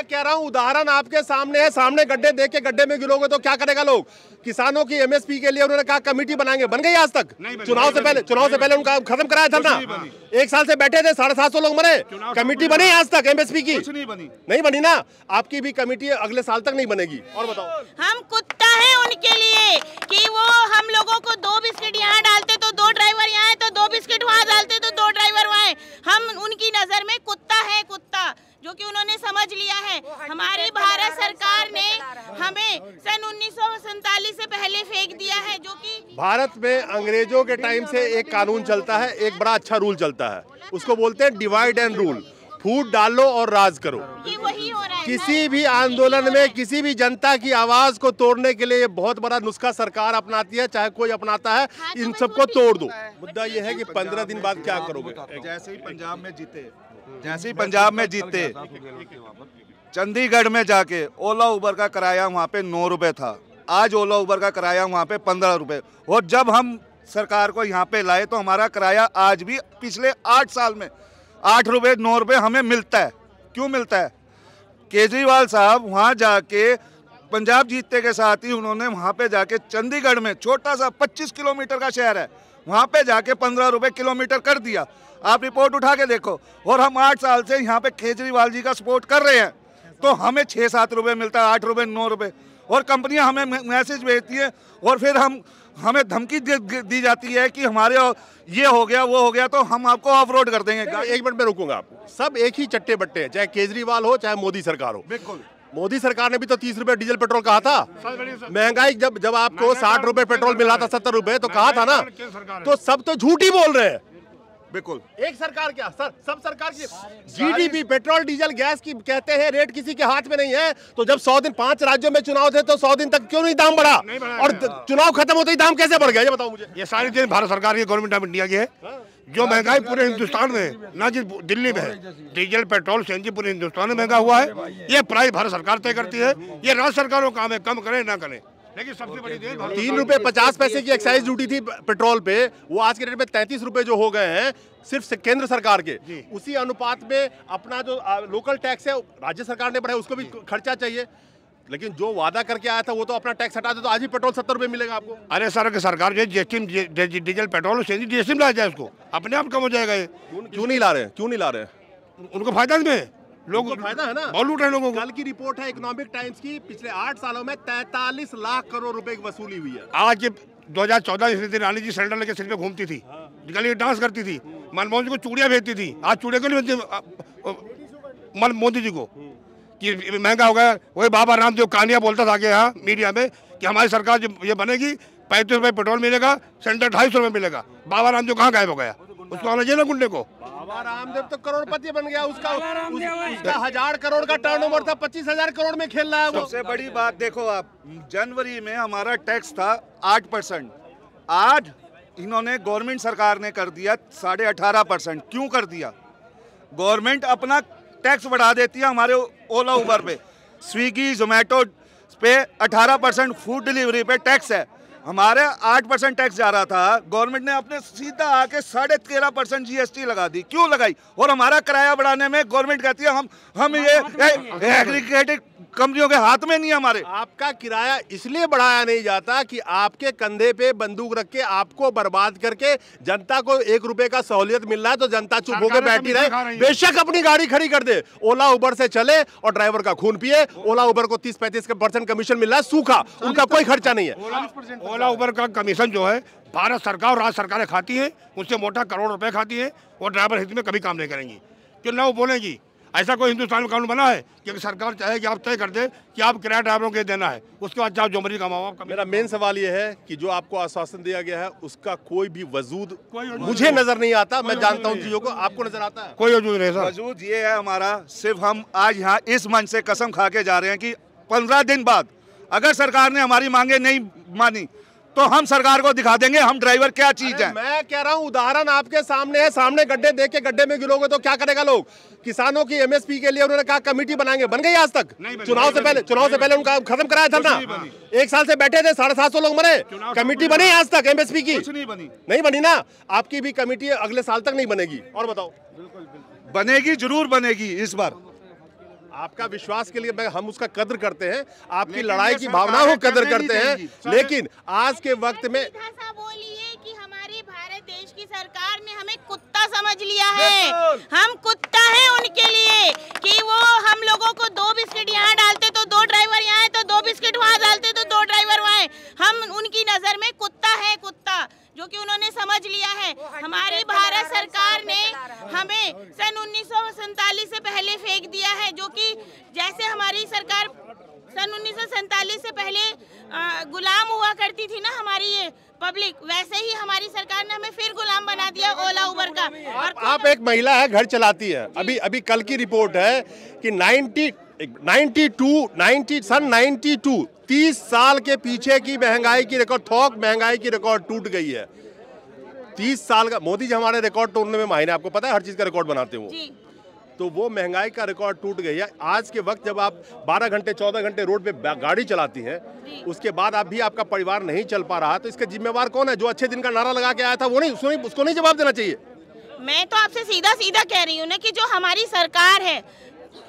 मैं कह रहा हूं उदाहरण आपके सामने है, सामने गड्ढे देख के गड्ढे में गिरोगे तो क्या करेगा लोग। किसानों की एमएसपी के लिए उन्होंने कहा कमेटी बनाएंगे, बन गई आज तक? चुनाव से पहले उनका खत्म कराया था ना। 1 साल से बैठे थे, 750 लोग मरे, कमेटी बनी आज तक एमएसपी की? नहीं बनी ना। आपकी भी कमेटी अगले साल तक नहीं बनेगी। और बताओ, हम कुत्ता है उनके लिए कि वो हम लोगों को 2 बिस्किट यहाँ डालते तो 2 ड्राइवर यहाँ है, तो 2 बिस्किट वहाँ डालते तो 2 ड्राइवर वहाँ है। हम उनकी नजर में कुत्ता है, कुत्ता जो कि उन्होंने समझ लिया है। हमारी भारत सरकार ने हमें सन 1947 से पहले फेंक दिया है, जो कि भारत में अंग्रेजों के टाइम से एक कानून चलता है, एक बड़ा अच्छा रूल चलता है, उसको बोलते हैं डिवाइड एंड रूल। फूट डालो और राज करो। ये वही हो रहा है। किसी भी आंदोलन में किसी भी जनता की आवाज को तोड़ने के लिए ये बहुत बड़ा नुस्खा सरकार अपनाती है, चाहे कोई अपनाता है। इन सबको तोड़ दो। मुद्दा ये है कि 15 दिन बाद क्या करोगे। जैसे ही पंजाब में जीते चंडीगढ़ में जाके ओला उबर का किराया वहाँ पे 9 रुपए था, आज ओला उबर का किराया वहाँ पे 15 रुपए। और जब हम सरकार को यहाँ पे लाए तो हमारा किराया आज भी पिछले 8 साल में 8 रुपए 9 रुपए हमें मिलता है। क्यों मिलता है? केजरीवाल साहब वहाँ जाके पंजाब जीतने के साथ ही उन्होंने वहाँ पे जाके चंडीगढ़ में, छोटा सा 25 किलोमीटर का शहर है, वहाँ पे जाके 15 रुपए किलोमीटर कर दिया। आप रिपोर्ट उठा के देखो। और हम 8 साल से यहाँ पे केजरीवाल जी का सपोर्ट कर रहे हैं, तो हमें 6-7 रुपए मिलता है, 8 रुपए 9 रुपए। और कंपनियां हमें मैसेज भेजती है और फिर हमें धमकी दी जाती है कि हमारे ये हो गया वो हो गया तो हम आपको ऑफ रोड कर देंगे। 1 मिनट में रुकूंगा आपको। सब एक ही चट्टे बट्टे हैं, चाहे केजरीवाल हो चाहे मोदी सरकार हो। बिल्कुल। मोदी सरकार ने भी तो 30 रुपए डीजल पेट्रोल कहा था। महंगाई जब आपको 60 रुपए पेट्रोल मिला था, 70 रुपए तो कहा था ना। तो सब तो झूठ ही बोल रहे हैं। बिल्कुल। एक सरकार क्या सर, सब सरकार की जीडीपी पेट्रोल डीजल गैस की कहते हैं रेट किसी के हाथ में नहीं है। तो जब 100 दिन 5 राज्यों में चुनाव थे तो 100 दिन तक क्यों नहीं दाम बढ़ा? और चुनाव खत्म होते ही दाम कैसे बढ़ गया, ये बताओ मुझे। ये सारी चीजें भारत सरकार की, गवर्नमेंट ऑफ इंडिया की है। जो महंगाई पूरे हिंदुस्तान में, ना जी दिल्ली में है, डीजल पेट्रोल सीएनजी पूरे हिंदुस्तान में महंगा हुआ है। ये प्राइस भारत सरकार तय करती है। ये राज्य सरकारों का काम है, कम करें ना करें। लेकिन सबसे बड़ी देन 3 रुपए 50 पैसे की एक्साइज ड्यूटी थी पेट्रोल पे, वो आज के रेट में 33 रुपए जो हो गए हैं सिर्फ केंद्र सरकार के। उसी अनुपात में अपना जो लोकल टैक्स है राज्य सरकार ने बढ़ाया, उसको भी खर्चा चाहिए। लेकिन जो वादा करके आया था वो तो अपना टैक्स हटा दे, तो आज ही पेट्रोल 70 रुपए मिलेगा आपको। अरे सर, सरकार जो जीएसटी डीजल पेट्रोल जीएसटी लाया जाए, उसको अपने आप कम हो जाएगा। ये क्यों नहीं ला रहे हैं? क्यों नहीं ला रहे हैं? उनको फायदा में, लोग फायदा है ना, बहुत लूट रहे हैं लोगों को। कल की रिपोर्ट है इकोनॉमिक टाइम्स की, पिछले 8 सालों में 43 लाख करोड़ रुपए की वसूली हुई है। आज 2014 स्मृति ईरानी जी सिलेंडर लेके सिर पे घूमती थी, गली डांस करती थी, मनमोहन जी को चूड़ियां भेजती थी। आज चूड़िया क्यों नहीं भेजती मोदी जी को कि महंगा हो गया? वही बाबा रामदेव कहानियां बोलता था कि यहाँ मीडिया में कि हमारी सरकार जब ये बनेगी 35 रुपए पेट्रोल मिलेगा, सिलेंडर 250 रुपए मिलेगा। बाबा रामदेव कहाँ गायब हो गया? उसको आना चाहिए ना गुंडे को। बाबा रामदेव तो करोड़पति बन गया। उसका 1000 करोड़ का टर्नओवर था, 25,000 करोड़ में खेल रहा है वो। सबसे बड़ी बात देखो आप, जनवरी में हमारा टैक्स था 8%, आज इन्होंने गवर्नमेंट सरकार ने कर दिया 18.5%। क्यों कर दिया? गवर्नमेंट अपना टैक्स बढ़ा देती है हमारे ओला उबर पे, स्विगी जोमेटो पे 18% फूड डिलीवरी पे टैक्स है। हमारे 8% टैक्स जा रहा था, गवर्नमेंट ने अपने सीधा आके 13.5% जीएसटी लगा दी। क्यों लगाई? और हमारा किराया बढ़ाने में गवर्नमेंट कहती है हम ये एग्रीगेटेड कंपनियों के हाथ में नहीं है हमारे। आपका किराया इसलिए बढ़ाया नहीं जाता कि आपके कंधे पे बंदूक रख के आपको बर्बाद करके जनता को 1 रुपए का सहूलियत मिल रहा है तो जनता चुप होकर बैठी रहे। बेशक अपनी गाड़ी खड़ी कर दे, ओला उबर से चले और ड्राइवर का खून पिए। ओला उबर को 30-35% कमीशन मिल रहा है, सूखा, उनका कोई खर्चा नहीं है। ओला उबर का कमीशन जो है भारत सरकार और राज्य सरकारें खाती है, उससे मोटा करोड़ रुपए खाती है। और ड्राइवर हित में कभी काम नहीं करेंगी। क्यों ना वो बोलेंगी? ऐसा कोई हिंदुस्तान में कानून बना है कि सरकार चाहे कि आप तय कर दे कि आप किराया ड्राइवरों के देना है, उसके बाद जाओ जो मर्जी कमाओ आप। मेरा मेन सवाल ये है कि जो आपको आश्वासन दिया गया है उसका कोई भी वजूद मुझे नजर नहीं आता। मैं जानता हूँ चीजों को, आपको नजर आता है? कोई वजूद नहीं सर। वजूद ये है हमारा, सिर्फ हम आज यहाँ इस मंच से कसम खा के जा रहे हैं कि 15 दिन बाद अगर सरकार ने हमारी मांगे नहीं मानी तो हम सरकार को दिखा देंगे हम ड्राइवर क्या चीज है। मैं कह रहा हूं उदाहरण आपके सामने है, सामने गड्ढे देख के गड्ढे में गिरोगे तो क्या करेगा लोग। किसानों की एमएसपी के लिए उन्होंने कहा कमेटी बनाएंगे, बन गई आज तक? चुनाव से पहले उनका खत्म कराया था ना। 1 साल से बैठे थे, 750 लोग मरे, कमेटी बनी आज तक एमएसपी की? नहीं बनी ना। आपकी भी कमेटी अगले साल तक नहीं बनेगी। और बताओ। बनेगी, जरूर बनेगी। इस बार आपका विश्वास के लिए हम उसका कद्र करते हैं, आपकी लड़ाई की भावना को कद्र करते हैं, लेकिन आज के वक्त में बोलिए कि हमारी भारत देश की सरकार ने हमें कुत्ता समझ लिया है। हम कुत्ता हैं उनके लिए कि वो हम लोगों को 2 बिस्किट यहाँ डालते तो 2 ड्राइवर यहाँ, तो 2 बिस्किट वहाँ डालते तो 2 ड्राइवर वहाँ। हम उनकी नजर में कुत्ता है, कुत्ता जो कि उन्होंने समझ लिया है। हमारी भारत सरकार ने हमें सन 1947 से पहले फेंक दिया है, जो कि जैसे हमारी सरकार सन 1947 से पहले गुलाम हुआ करती थी ना हमारी ये पब्लिक, वैसे ही हमारी सरकार ने हमें फिर गुलाम बना दिया ओला उबर का। और आप एक महिला है, घर चलाती है, अभी कल की रिपोर्ट है कि 92 30 साल के पीछे की महंगाई की रिकॉर्ड, थोक महंगाई की रिकॉर्ड टूट गई है। 30 साल का मोदी जी हमारे रिकॉर्ड तोड़ने में माहिर है, आपको पता है, हर चीज का रिकॉर्ड बनाते हैं तो वो महंगाई का रिकॉर्ड टूट गई है। आज के वक्त जब आप 12 घंटे 14 घंटे रोड पे गाड़ी चलाती हैं, उसके बाद आप भी आपका परिवार नहीं चल पा रहा, तो इसका जिम्मेवार कौन है? जो अच्छे दिन का नारा लगा के आया था वो नहीं, उसको नहीं जवाब देना चाहिए? मैं तो आपसे सीधा सीधा कह रही हूँ ना कि जो हमारी सरकार है,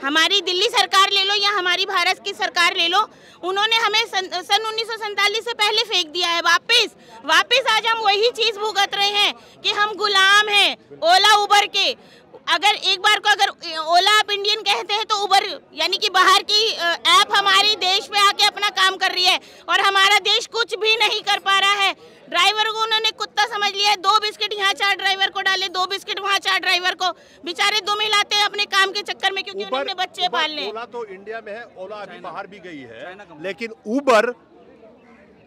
हमारी दिल्ली सरकार ले लो या हमारी भारत की सरकार ले लो, उन्होंने हमें सन 1947 से पहले फेंक दिया है। वापस आज हम वही चीज भुगत रहे हैं कि हम गुलाम हैं ओला उबर के। अगर एक बार को अगर ओला आप इंडियन कहते हैं तो उबर यानी कि बाहर की ऐप हमारे देश में आके अपना काम कर रही है और हमारा देश कुछ भी नहीं कर पा रहा है। ड्राइवर को उन्होंने कुत्ता समझ लिया है। 2 बिस्किट यहाँ 4 ड्राइवर को डाले, 2 बिस्किट वहाँ 4 ड्राइवर को, बेचारे दुम हिलाते हैं अपने काम के चक्कर में, क्योंकि उन्होंने बच्चे पालने। ओला तो इंडिया में है, ओला अभी बाहर भी गई है, लेकिन उबर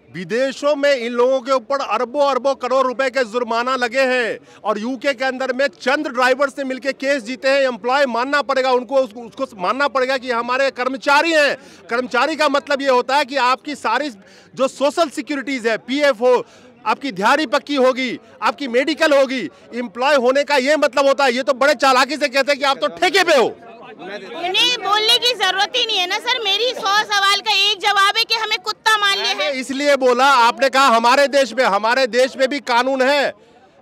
विदेशों में इन लोगों के ऊपर अरबों अरबों करोड़ रुपए के जुर्माना लगे हैं और यूके के अंदर में चंद ड्राइवर से मिलके केस जीते हैं। एम्प्लॉय मानना पड़ेगा उनको, उसको मानना पड़ेगा कि हमारे कर्मचारी हैं। कर्मचारी का मतलब ये होता है कि आपकी सारी जो सोशल सिक्योरिटीज है, पीएफ हो, आपकी दिहाड़ी पक्की होगी, आपकी मेडिकल होगी। एम्प्लॉय होने का ये मतलब होता है। ये तो बड़े चालाकी से कहते हैं कि आप तो ठेके पे हो। उन्हें बोलने की जरूरत ही नहीं है ना सर। मेरी 100 सवाल का एक जवाब है कि हमें कुत्ता मान लिया है। इसलिए बोला, आपने कहा हमारे देश में भी कानून है,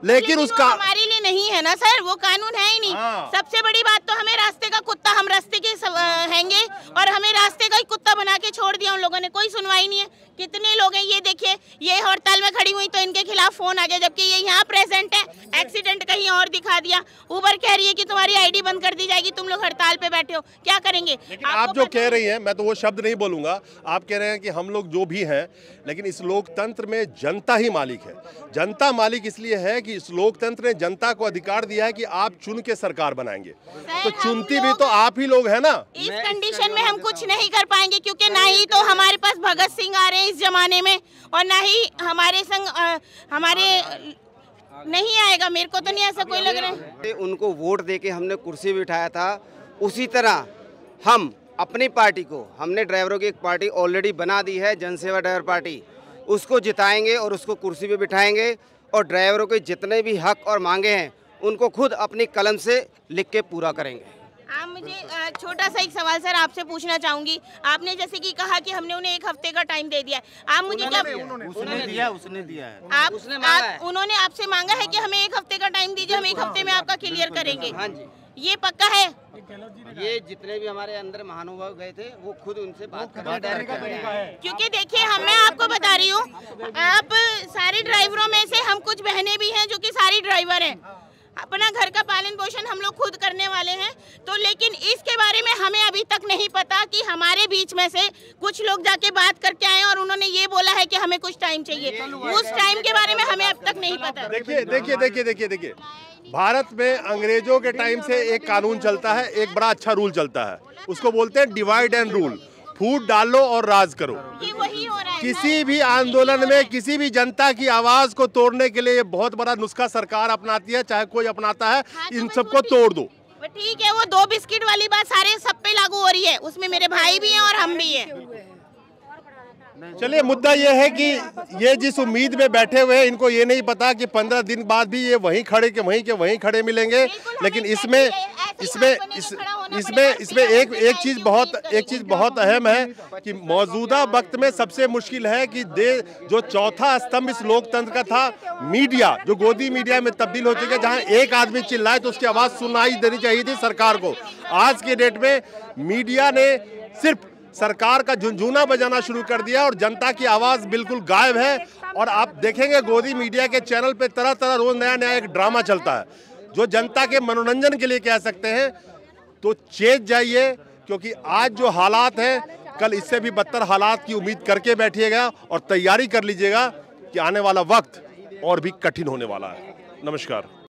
लेकिन उसका हमारे लिए नहीं है ना सर, वो कानून है ही नहीं। सबसे बड़ी बात तो हमें रास्ते का कुत्ता, हम रास्ते के हैंगे और हमें रास्ते का ही कुत्ता बना के छोड़ दिया उन लोगों ने। कोई सुनवाई नहीं है। कितने लोग हैं ये देखिए, ये हड़ताल में खड़ी हुई तो इनके खिलाफ फोन आ गया, जबकि ये यहाँ प्रेजेंट है, एक्सीडेंट कहीं और दिखा दिया। उबर कह रही है कि तुम्हारी आईडी बंद कर दी जाएगी, तुम लोग हड़ताल पे बैठे हो, क्या करेंगे? लेकिन आप जो कह रही हैं, मैं तो वो शब्द नहीं बोलूंगा, आप कह रहे हैं कि हम लोग जो भी हैं, लेकिन इस लोकतंत्र में जनता ही मालिक है। जनता मालिक इसलिए है कि इस लोकतंत्र ने जनता को अधिकार दिया है कि आप चुन के सरकार बनाएंगे, तो चुनती भी तो आप ही लोग हैं ना। इस कंडीशन में हम कुछ नहीं कर पाएंगे, क्योंकि ना ही तो हमारे पास भगत सिंह आ रहे हैं इस जमाने में और ना ही हमारे संग हमारे नहीं आएगा। मेरे को तो नहीं ऐसा कोई लग रहा है। उनको वोट देके हमने कुर्सी बिठाया था, उसी तरह हम अपनी पार्टी को, हमने ड्राइवरों की एक पार्टी ऑलरेडी बना दी है, जनसेवा ड्राइवर पार्टी, उसको जिताएंगे और उसको कुर्सी पे बिठाएंगे और ड्राइवरों के जितने भी हक और मांगे हैं उनको खुद अपनी कलम से लिख के पूरा करेंगे। आप मुझे छोटा सा एक सवाल सर आपसे पूछना चाहूंगी। आपने जैसे कि कहा कि हमने उन्हें 1 हफ्ते का टाइम दे दिया है, आप मुझे क्या उसने दिया है उन्होंने आपसे मांगा है कि हमें 1 हफ्ते का टाइम दीजिए, हम 1 हफ्ते में आपका क्लियर करेंगे? हाँ जी, ये पक्का है? ये जितने भी हमारे अंदर महानुभाव गए थे वो खुद उनसे बात करने, क्योंकि देखिए मैं आपको बता रही हूँ, आप सारे ड्राइवरों में से हम कुछ बहनें भी हैं जो कि सारी ड्राइवर हैं, अपना घर का पालन पोषण हम लोग खुद करने वाले हैं, तो लेकिन इसके बारे में हमें अभी तक नहीं पता कि हमारे बीच में से कुछ लोग जाके बात करके आए और उन्होंने ये बोला है कि हमें कुछ टाइम चाहिए। उस टाइम के बारे में हमें अब तक नहीं पता। देखिए, भारत में अंग्रेजों के टाइम से एक कानून चलता है, एक बड़ा अच्छा रूल चलता है, उसको बोलते हैं डिवाइड एंड रूल। फूट डालो और राज करो। ये वही हो रहा है। किसी भी आंदोलन में किसी भी जनता की आवाज को तोड़ने के लिए बहुत बड़ा नुस्खा सरकार अपनाती है, चाहे कोई अपनाता है। इन सबको तोड़ दो। ठीक है, वो 2 बिस्किट वाली बात सारे सब पे लागू हो रही है, उसमें मेरे भाई भी हैं और हम भी हैं। चलिए, मुद्दा ये है कि ये जिस उम्मीद में बैठे हुए हैं, इनको ये नहीं पता कि 15 दिन बाद भी ये वहीं खड़े के वहीं खड़े मिलेंगे। लेकिन इसमें एक चीज बहुत अहम है कि मौजूदा वक्त में सबसे मुश्किल है कि जो चौथा स्तंभ इस लोकतंत्र का था, मीडिया, जो गोदी मीडिया में तब्दील हो चुका है, जहां एक आदमी चिल्लाए तो उसकी आवाज सुनाई देनी चाहिए थी सरकार को। आज के डेट में मीडिया ने सिर्फ सरकार का झुनझुना बजाना शुरू कर दिया और जनता की आवाज बिल्कुल गायब है। और आप देखेंगे गोदी मीडिया के चैनल पे तरह तरह रोज नया नया एक ड्रामा चलता है, जो जनता के मनोरंजन के लिए कह सकते हैं। तो चेत जाइए, क्योंकि आज जो हालात हैं, कल इससे भी बदतर हालात की उम्मीद करके बैठिएगा और तैयारी कर लीजिएगा कि आने वाला वक्त और भी कठिन होने वाला है। नमस्कार।